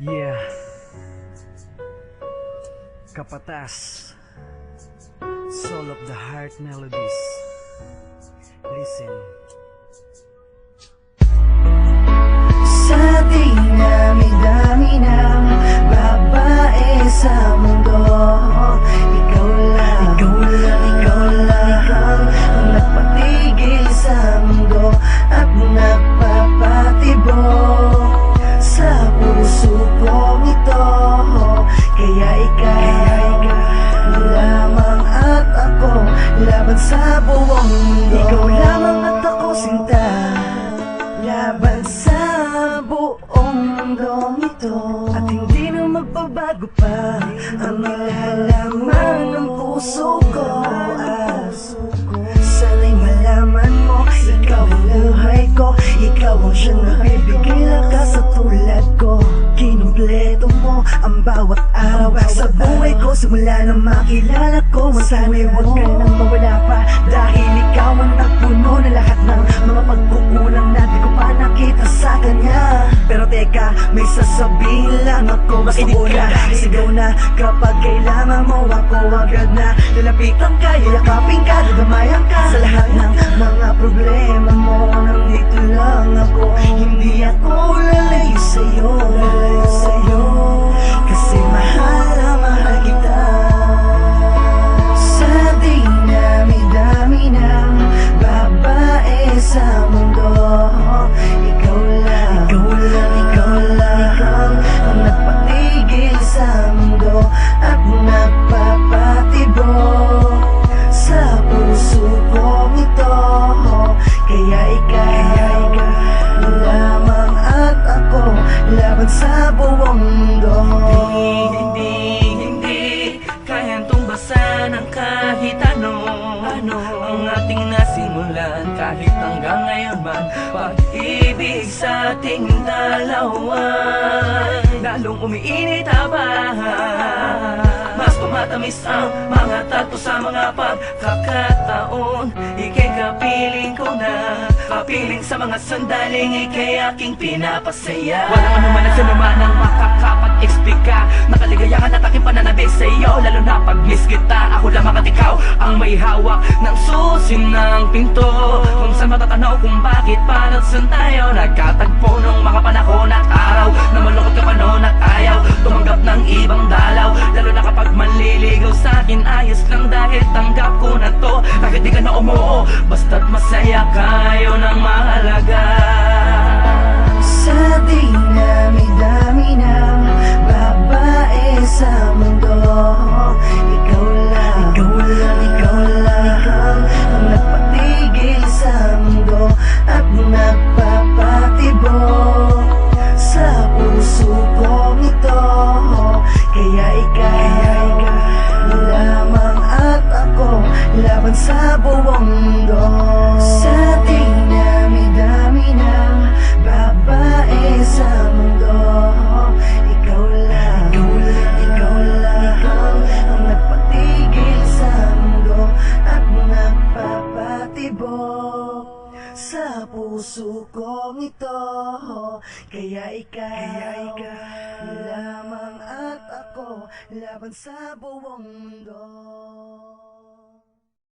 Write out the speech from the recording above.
Yeah. Kapatas. Soul of the Heart Melodies. Listen. Sa dinami-dami ng babae sa mundo, ikaw lang ang nagpatigil sa mundo at nagpapatibok sa puso kong ito. Kaya ikaw lamang at ako, laban sa buong mundo. Ikaw lamang at ako, sinta, laban sa buong mundong ito. At hindi na magbabago pa ang nilalaman ng puso ko. Sana'y malaman mo, ikaw ang buhay ko, ikaw ang siyang nagbibigay lakas sa tulad ko. Kinumpleto mo ang bawat araw sa buhay ko, simula na makilala ko. Sana'y huwag ka nang mawala pa, dahil ikaw ang nagpuno na lahat ng mga pagkukulang na di ko pa nakita sa kanya. Pero teka, may sasabihin lang ako, basta una, sigaw na kapag kailangan mo ako, agad na lalapitan ka, yayakapin ka, gagamayan ka sa lahat ng mga problema mo. Nandito lang ako, hindi ako lalayo sa'yo, kasi mahal na mahal kita. Sa dinami-dami ng babae sa mundo, ikaw lang ang nagpatigil sa mundo at nagpapatibok sa puso kong ito. Kaya ikaw lamang at ako, laban sa buong mundo. Hindi kayang tumbasan ng kahit ano ang ating nasimulan, kahit hanggang ngayon man. Pag-ibig sa ating dalawa, lalong umiinit habang mas tumatamis ang mga tagpo sa mga pagkakataon. Ika'y kapiling ko na, kapiling sa mga sandaling ika'y aking pinapasaya. Walang anuman at sinuman ang makakapag-eksplika na kaligayahan at aking pananabik sa'yo, lalo na pag-miss kita. Ako lamang at ikaw ang may hawak ng susi ng pinto, kung saan matatanaw kung bakit paano saan tayo nagkatagpo nung mga panahon at araw na malungkot ka pa noon at ayaw tumanggap ng ibang dalaw. Lalo na kapag manliligaw sa'kin, ayos lang dahil tanggap ko na to. Kahit di ka na umuo, basta't masaya kayo ng mahalaga. Sa dinami-dami ng babae sa mundo, ikaw lang ang nagpatigil sa mundo at nagpapatibok sa puso kong ito. Kaya ikaw lamang at ako, laban sa buong mundo. Sa dinami-dami ng babae sa mundo, ikaw lang ang nagpatigil sa mundo at nagpapatibok sa puso kong ito. Kaya ikaw lamang at ako, laban sa buong mundo.